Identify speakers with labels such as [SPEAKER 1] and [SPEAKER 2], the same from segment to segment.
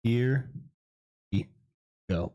[SPEAKER 1] Here we go.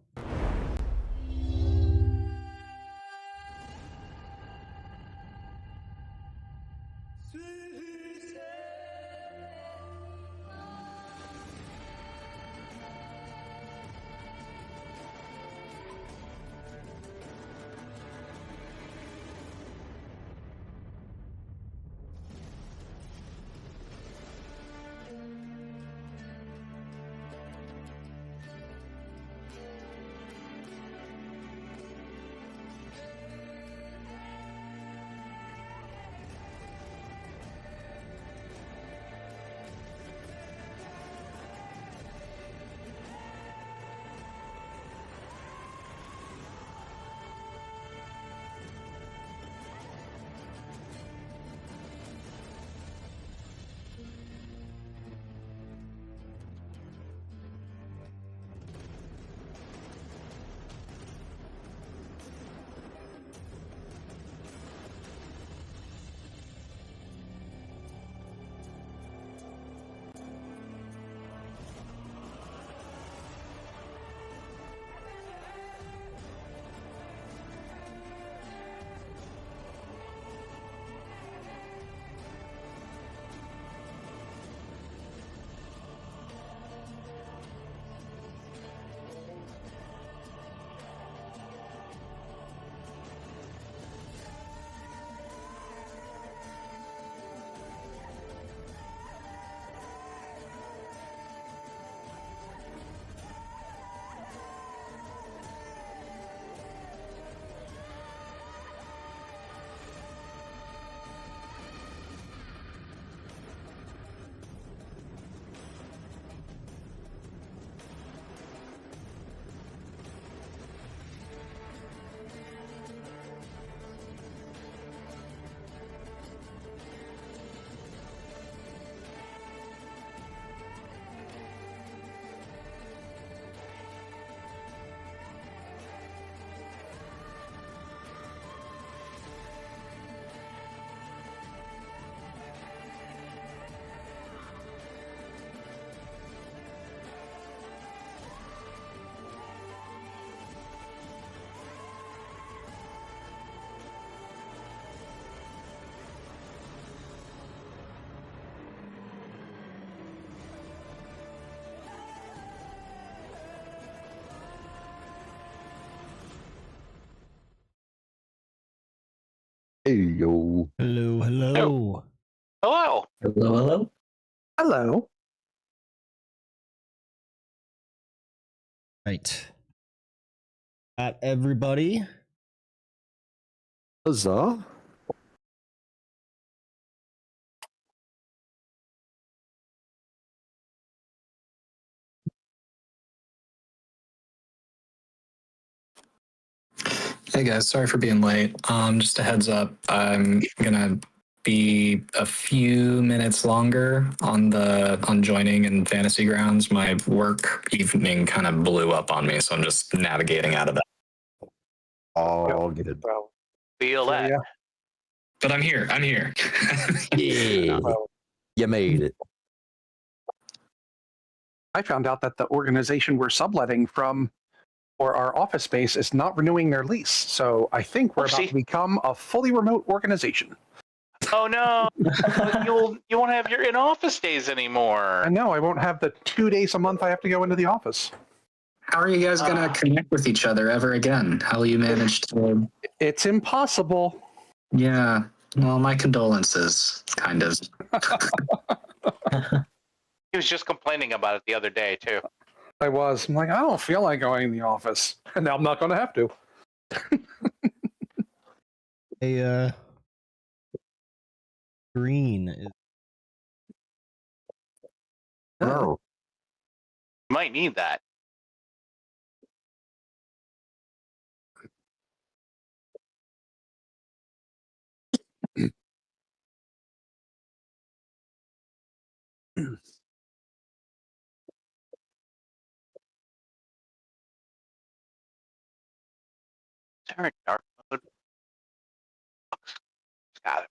[SPEAKER 2] Hey, yo.
[SPEAKER 1] Hello, hello.
[SPEAKER 3] Hello.
[SPEAKER 4] Hello, hello.
[SPEAKER 5] Hello.
[SPEAKER 1] Right. At everybody.
[SPEAKER 2] Huzzah.
[SPEAKER 4] Hey guys, sorry for being late. Just a heads up, I'm gonna be a few minutes longer on joining in Fantasy Grounds. My work evening kind of blew up on me, so I'm just navigating out of that.
[SPEAKER 2] All good.
[SPEAKER 5] Well,
[SPEAKER 3] Feel that.
[SPEAKER 5] yeah.
[SPEAKER 4] But I'm here.
[SPEAKER 2] Yeah.
[SPEAKER 5] Well,
[SPEAKER 2] You made it.
[SPEAKER 5] I found out that the organization we're subletting from for our office space is not renewing their lease. So I think we're about
[SPEAKER 3] Oopsie.
[SPEAKER 5] to become a fully remote organization.
[SPEAKER 3] Oh no, you won't have your in-office days anymore.
[SPEAKER 5] I know I won't have the 2 days a month I have to go into the office.
[SPEAKER 4] How are you guys gonna connect with each other ever again? How will you manage to?
[SPEAKER 5] It's impossible.
[SPEAKER 4] Yeah. Well, my condolences, kind of.
[SPEAKER 3] He was just complaining about it the other day too.
[SPEAKER 5] I was. I'm like, I don't feel like going in the office. And now I'm not going to have to.
[SPEAKER 1] A green is
[SPEAKER 2] Oh.
[SPEAKER 3] Might need that. Is there a dark mode? It's gotta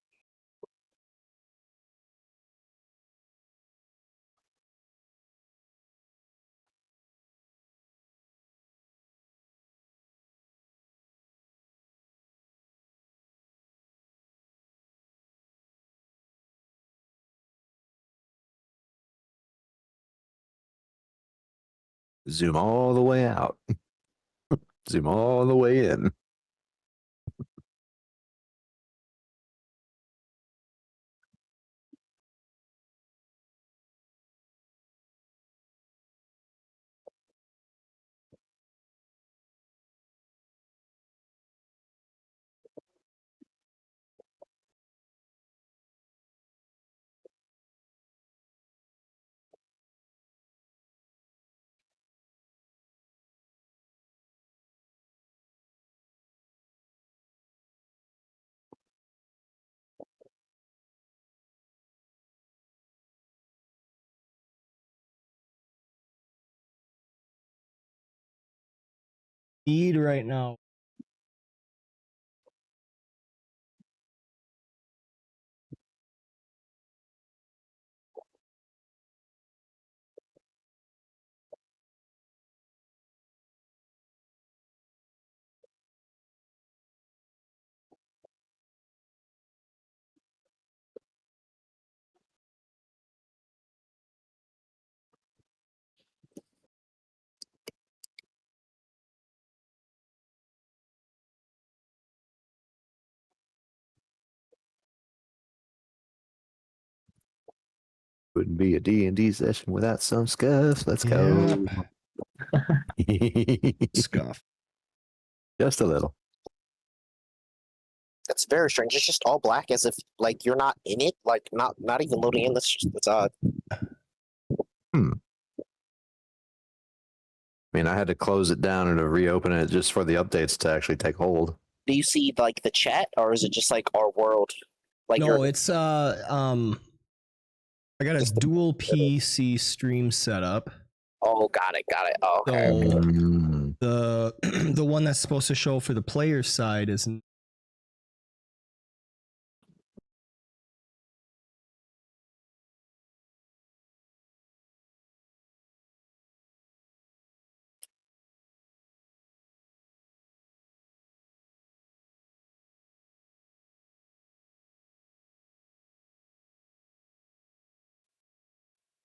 [SPEAKER 2] Zoom all the way out. Zoom all the way in.
[SPEAKER 1] Need right now.
[SPEAKER 2] Wouldn't be a D&D session without some scuffs. Let's go.
[SPEAKER 1] Scuff.
[SPEAKER 2] Just a little.
[SPEAKER 6] That's very strange. It's just all black, as if like you're not in it, like not even loading in. That's odd.
[SPEAKER 2] I mean, I had to close it down and to reopen it just for the updates to actually take hold.
[SPEAKER 6] Do you see like the chat, or is it just like our world? Like
[SPEAKER 1] No, it's I got a
[SPEAKER 6] Just the-
[SPEAKER 1] dual PC stream setup.
[SPEAKER 6] oh, got it. Oh, okay.
[SPEAKER 1] So
[SPEAKER 2] Mm.
[SPEAKER 1] the one that's supposed to show for the player side is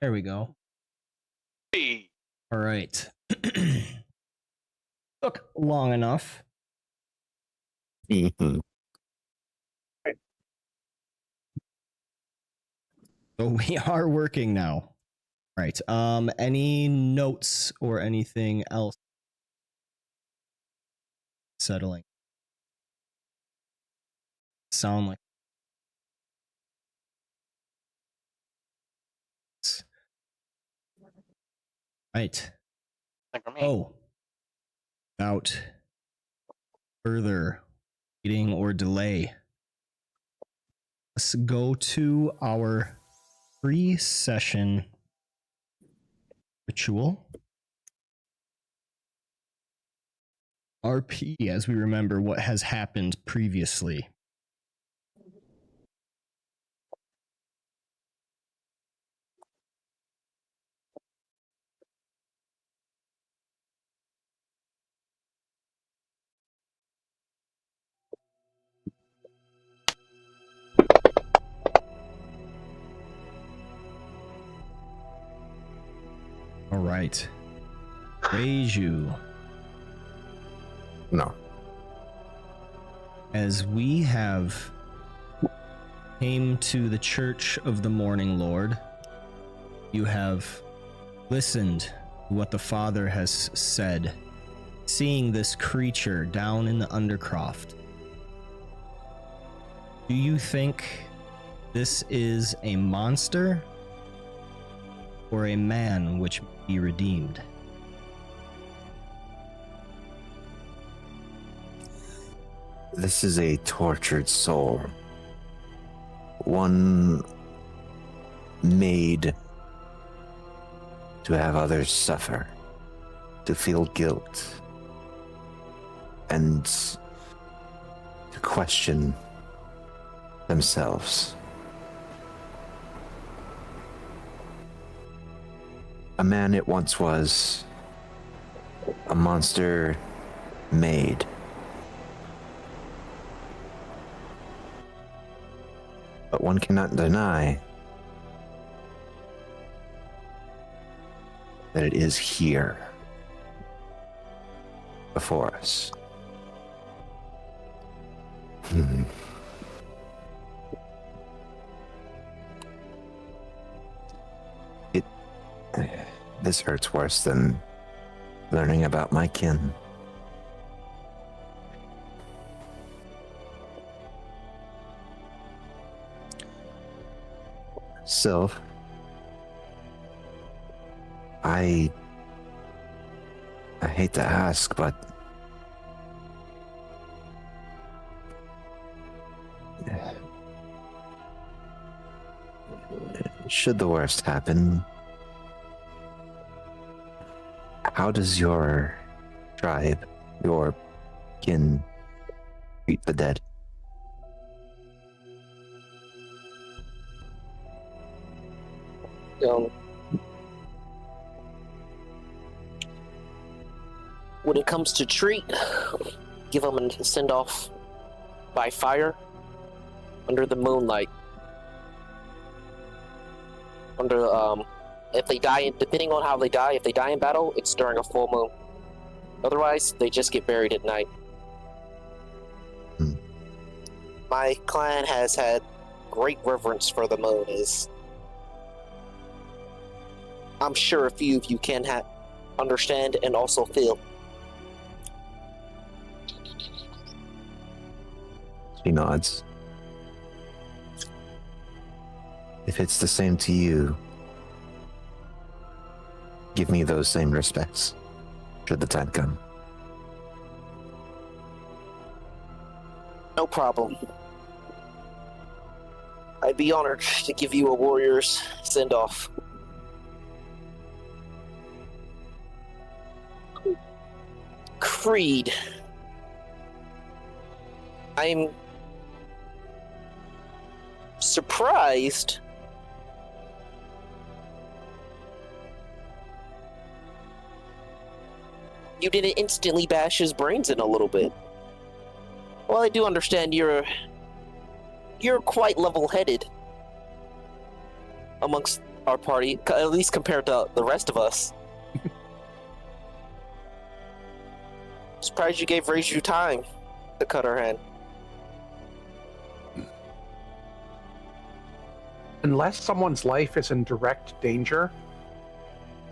[SPEAKER 1] there we go.
[SPEAKER 3] Hey,
[SPEAKER 1] All right. Took long enough. So we are working now. All right. Any notes or anything else? Settling. Sound like. Right.
[SPEAKER 3] think for me.
[SPEAKER 1] Oh. Without further waiting or delay, let's go to our pre-session ritual. RP, as we remember what has happened previously. All right. Praise you.
[SPEAKER 2] No.
[SPEAKER 1] As we have came to the Church of the Morninglord, you have listened to what the Father has said, seeing this creature down in the undercroft. Do you think this is a monster or a man which may be redeemed?
[SPEAKER 2] This is a tortured soul. One made to have others suffer, to feel guilt, and to question themselves. A man it once was, a monster made. But one cannot deny that it is here. before us. This hurts worse than learning about my kin. So, I hate to ask, but should the worst happen, how does your tribe, your kin, treat the dead?
[SPEAKER 6] When it comes to treat, give them a send-off by fire, under the moonlight. If they die, depending on how they die, if they die in battle, it's during a full moon. Otherwise, they just get buried at night. My clan has had great reverence for the moon, I'm sure a few of you can understand and also feel.
[SPEAKER 2] She nods. If it's the same to you, give me those same respects, should the time come.
[SPEAKER 6] No problem. I'd be honored to give you a warrior's send-off. Creed. I'm surprised you didn't instantly bash his brains in a little bit. Well, I do understand you're quite level-headed amongst our party, at least compared to the rest of us. Surprised you gave Reiju time to cut her hand.
[SPEAKER 5] Unless someone's life is in direct danger,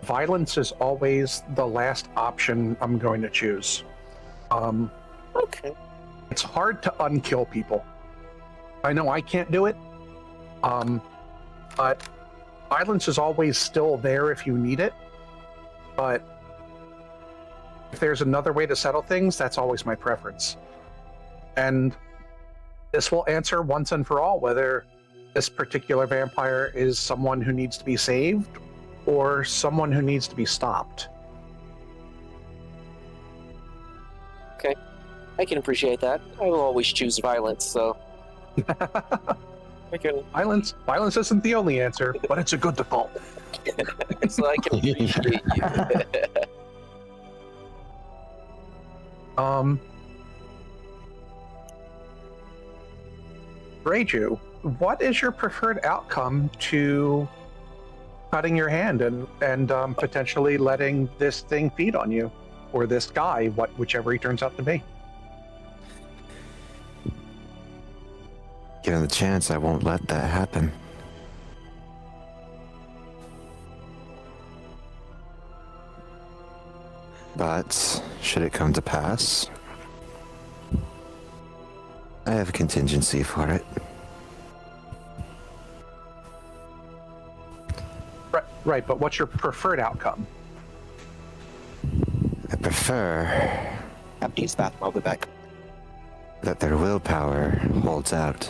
[SPEAKER 5] violence is always the last option I'm going to choose.
[SPEAKER 6] Okay.
[SPEAKER 5] It's hard to unkill people. I know I can't do it, but violence is always still there if you need it. But if there's another way to settle things, that's always my preference. And this will answer once and for all whether this particular vampire is someone who needs to be saved or someone who needs to be stopped.
[SPEAKER 6] Okay. I can appreciate that. I will always choose violence, so I can
[SPEAKER 5] Violence isn't the only answer, but it's a good default.
[SPEAKER 6] so I can appreciate you.
[SPEAKER 5] Reiju, what is your preferred outcome to cutting your hand and potentially letting this thing feed on you, or this guy, whichever he turns out to be?
[SPEAKER 2] Given the chance, I won't let that happen. But should it come to pass, I have a contingency for it.
[SPEAKER 5] Right, but what's your preferred outcome?
[SPEAKER 2] I prefer
[SPEAKER 6] Have to use the bathroom. I'll be back.
[SPEAKER 2] that their willpower holds out,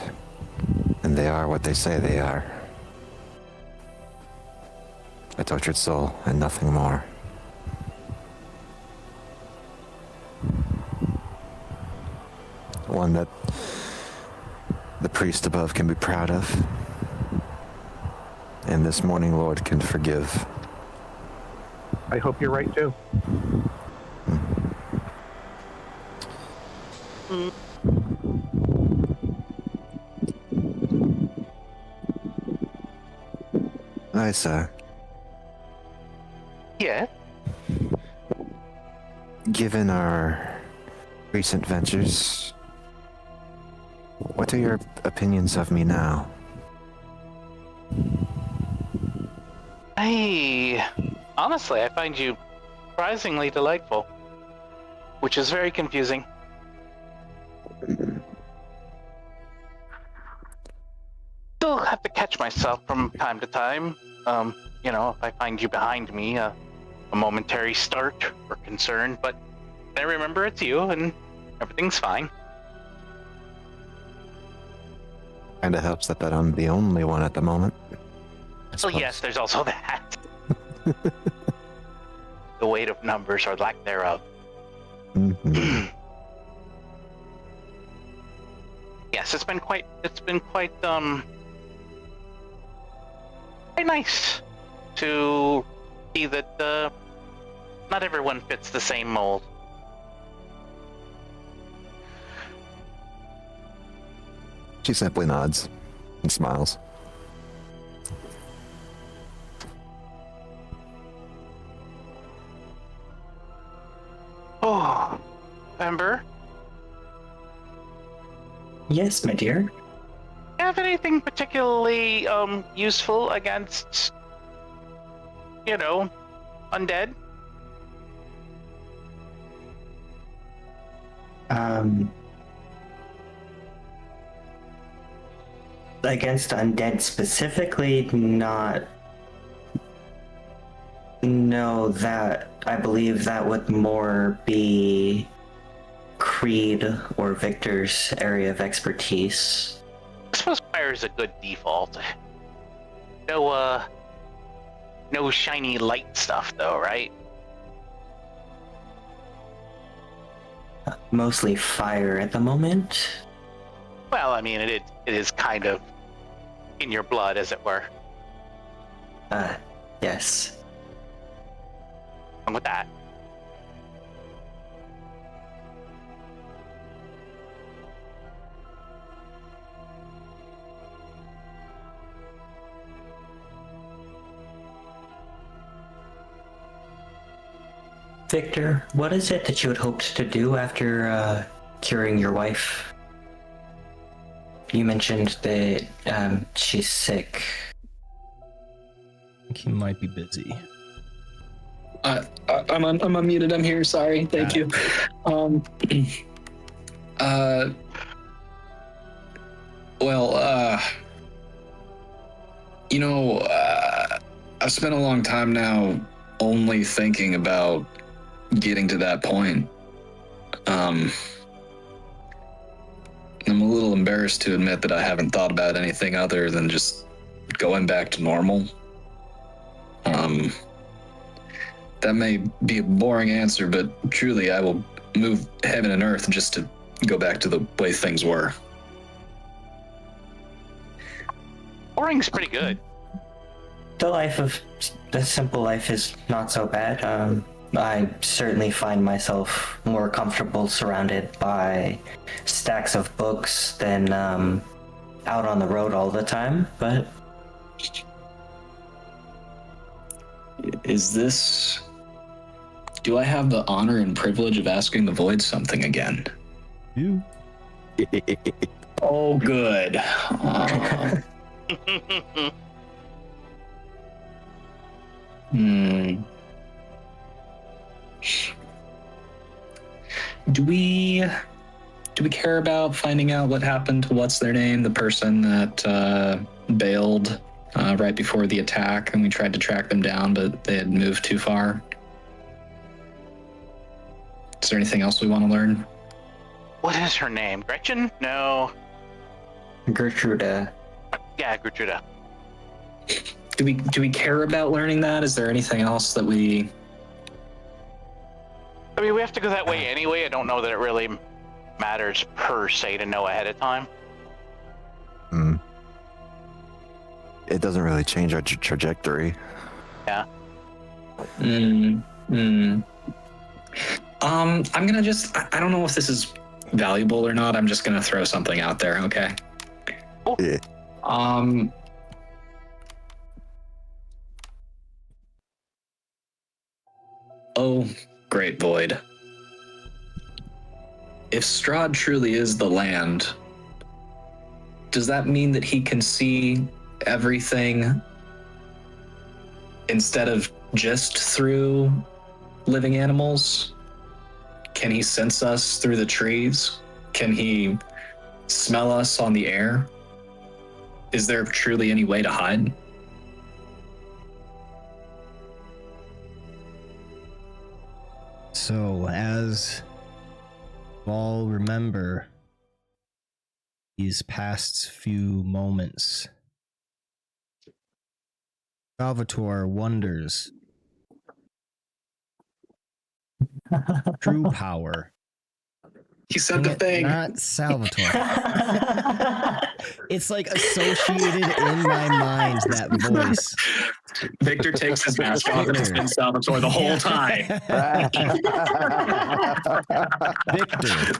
[SPEAKER 2] and they are what they say they are. A tortured soul and nothing more. One that the priest above can be proud of, and this Morninglord can forgive.
[SPEAKER 5] I hope you're right too.
[SPEAKER 2] Isa,
[SPEAKER 3] Yeah.
[SPEAKER 2] given our recent ventures. What are your opinions of me now?
[SPEAKER 3] Honestly, I find you surprisingly delightful, which is very confusing. Still have to catch myself from time to time. If I find you behind me, a momentary start or concern, but I remember it's you and everything's fine.
[SPEAKER 2] Kinda helps that I'm the only one at the moment.
[SPEAKER 3] Well, yes, there's also that. The weight of numbers or lack thereof.
[SPEAKER 2] Mm-hmm.
[SPEAKER 3] Yes, it's been quite quite nice to see that not everyone fits the same mold.
[SPEAKER 2] She simply nods and smiles.
[SPEAKER 3] Oh, Ember,
[SPEAKER 7] Yes, my dear.
[SPEAKER 3] have anything particularly useful against, undead?
[SPEAKER 7] Against undead specifically, not. No, that I believe that would more be Creed or Victor's area of expertise.
[SPEAKER 3] I suppose fire is a good default. No shiny light stuff though, right?
[SPEAKER 7] Mostly fire at the moment.
[SPEAKER 3] Well, I mean, it is kind of in your blood, as it were.
[SPEAKER 7] Yes.
[SPEAKER 3] And with that,
[SPEAKER 7] Victor, what is it that you had hoped to do after curing your wife? You mentioned that she's sick.
[SPEAKER 1] I think he might be busy.
[SPEAKER 4] I'm unmuted. I'm here. Sorry. Thank you. I've spent a long time now only thinking about getting to that point. I'm a little embarrassed to admit that I haven't thought about anything other than just going back to normal. That may be a boring answer, but truly I will move heaven and earth just to go back to the way things were.
[SPEAKER 3] boring's pretty good.
[SPEAKER 7] The simple life is not so bad. I certainly find myself more comfortable surrounded by stacks of books than out on the road all the time, but...
[SPEAKER 4] Do I have the honor and privilege of asking the Void something again?
[SPEAKER 1] You?
[SPEAKER 4] Oh, good. Do we care about finding out what happened to what's their name, the person that bailed right before the attack, and we tried to track them down, but they had moved too far? Is there anything else we want to learn?
[SPEAKER 3] What is her name? Gretchen? No.
[SPEAKER 7] Gertruda.
[SPEAKER 3] Yeah, Gertruda.
[SPEAKER 4] Do we care about learning that? Is there anything else that we...
[SPEAKER 3] I mean, we have to go that way anyway. I don't know that it really matters per se to know ahead of time.
[SPEAKER 2] It doesn't really change our trajectory.
[SPEAKER 3] Yeah.
[SPEAKER 4] I'm gonna just... I don't know if this is valuable or not. I'm just gonna throw something out there, okay?
[SPEAKER 3] Cool.
[SPEAKER 2] Yeah.
[SPEAKER 4] Oh, great, Void. if Strahd truly is the land, does that mean that he can see everything instead of just through living animals? Can he sense us through the trees? Can he smell us on the air? Is there truly any way to hide?
[SPEAKER 1] So, as you all remember these past few moments, Salvatore wonders true power.
[SPEAKER 4] He said the thing.
[SPEAKER 1] Not Salvatore. It's like associated in my mind, that voice.
[SPEAKER 4] Victor takes his mask off and it's been Salvatore the whole time.
[SPEAKER 1] Victor.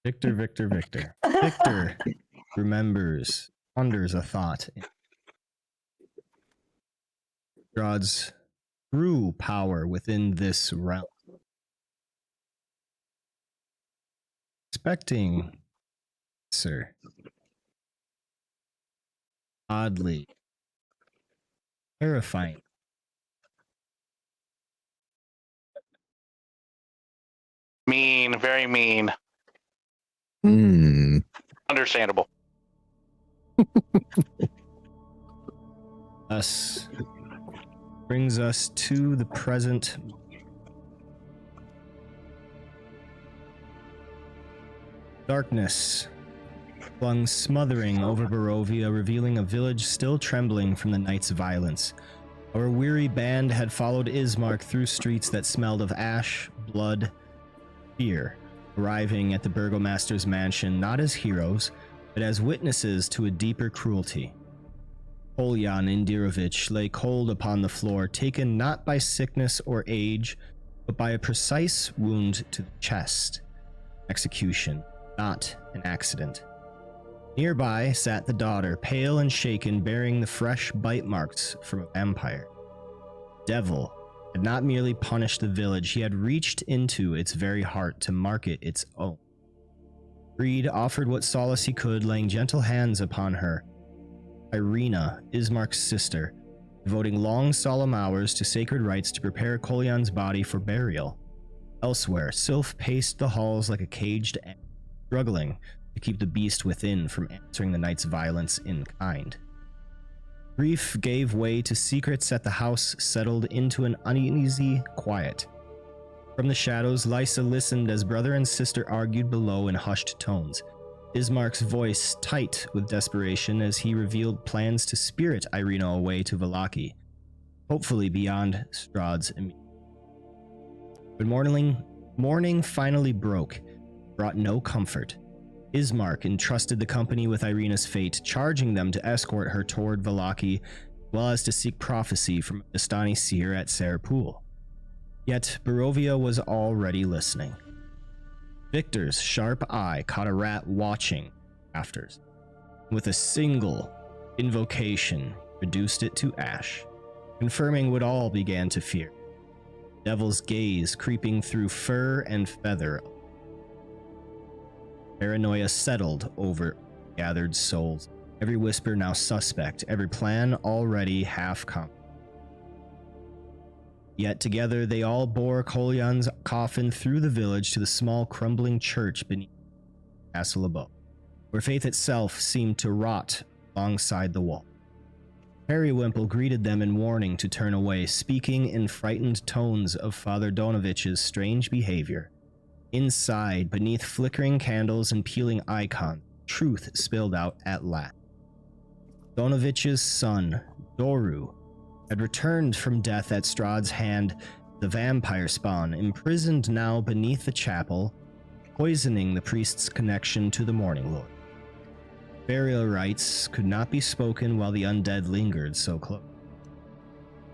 [SPEAKER 1] Victor remembers, ponders a thought. God's true power within this realm. Expecting, sir. Oddly terrifying.
[SPEAKER 3] Mean, very mean. Understandable.
[SPEAKER 1] Thus brings us to the present. Darkness flung smothering over Barovia, revealing a village still trembling from the night's violence. Our weary band had followed Ismark through streets that smelled of ash, blood, fear, arriving at the Burgomaster's mansion not as heroes, but as witnesses to a deeper cruelty. Polyan Indirovich lay cold upon the floor, taken not by sickness or age, but by a precise wound to the chest. Execution, not an accident. Nearby sat the daughter, pale and shaken, bearing the fresh bite marks from a vampire. Devil had not merely punished the village, he had reached into its very heart to mark it its own. Greed offered what solace he could, laying gentle hands upon her. Irina, Ismark's sister, devoting long solemn hours to sacred rites to prepare Kolyan's body for burial. Elsewhere, Sylph paced the halls like a caged animal, struggling to keep the beast within from answering the night's violence in kind. Grief gave way to secrets at the house, settled into an uneasy quiet. From the shadows, Lysa listened as brother and sister argued below in hushed tones. Ismark's voice tight with desperation as he revealed plans to spirit Irina away to Vallaki, hopefully beyond Strahd's immunity. But morning finally broke, brought no comfort. Ismark entrusted the company with Irina's fate, charging them to escort her toward Vallaki, as well as to seek prophecy from a Dastani seer at Serapul. Yet Barovia was already listening. Victor's sharp eye caught a rat watching rafters. With a single invocation, reduced it to ash, confirming what all began to fear. Devil's gaze creeping through fur and feather. Paranoia settled over gathered souls. Every whisper now suspect, every plan already half come. Yet together they all bore Kolyan's coffin through the village to the small crumbling church beneath the castle above, where faith itself seemed to rot alongside the wall. Periwinkle greeted them in warning to turn away, speaking in frightened tones of Father Donovich's strange behavior. Inside, beneath flickering candles and peeling icons, truth spilled out at last. Donovich's son, Doru, had returned from death at Strahd's hand, the vampire spawn, imprisoned now beneath the chapel, poisoning the priest's connection to the Morninglord. Burial rites could not be spoken while the undead lingered so close.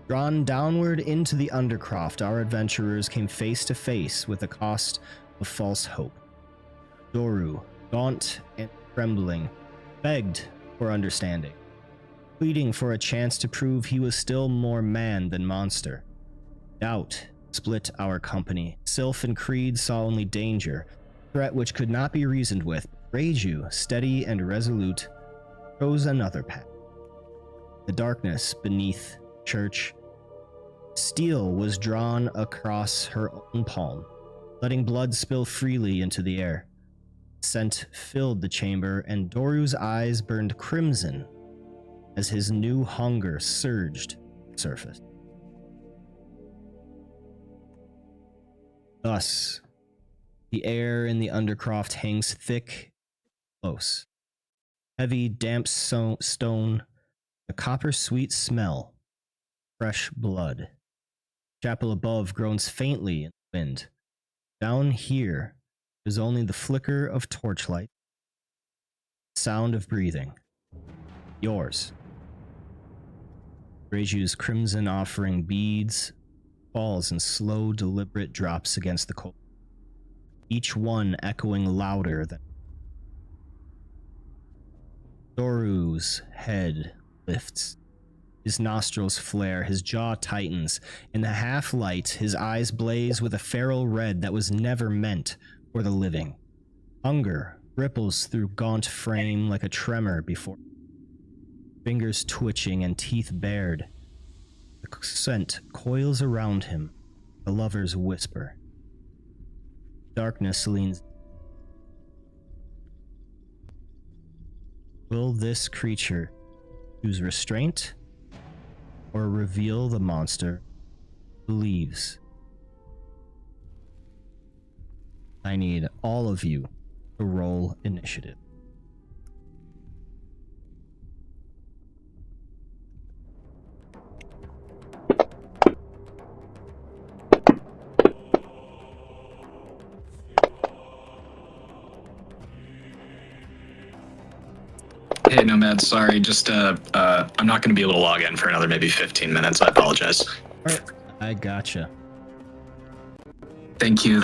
[SPEAKER 1] Drawn downward into the undercroft, our adventurers came face to face with the cost of false hope. Doru, gaunt and trembling, begged for understanding, pleading for a chance to prove he was still more man than monster. Doubt split our company. Sylph and Creed saw only danger. threat which could not be reasoned with. Reiju, steady and resolute, chose another path. The darkness beneath the church. Steel was drawn across her own palm, letting blood spill freely into the air. Scent filled the chamber, and Doru's eyes burned crimson as his new hunger surged to the surface. Thus, the air in the undercroft hangs thick, close. Heavy, damp stone, a copper-sweet smell, fresh blood. Chapel above groans faintly in the wind. Down here is only the flicker of torchlight, sound of breathing. Yours. Reiju's crimson offering beads falls in slow, deliberate drops against the cold, each one echoing louder than. Doru's head lifts. His nostrils flare, his jaw tightens. In the half-light, his eyes blaze with a feral red that was never meant for the living. Hunger ripples through gaunt frame like a tremor before. Fingers twitching and teeth bared. The scent coils around him, the lover's whisper. Darkness leans. Will this creature choose restraint or reveal the monster who believes? I need all of you to roll initiative.
[SPEAKER 4] Hey, Nomad, sorry, just, I'm not going to be able to log in for another maybe 15 minutes. I apologize.
[SPEAKER 1] All right, I gotcha.
[SPEAKER 4] Thank you.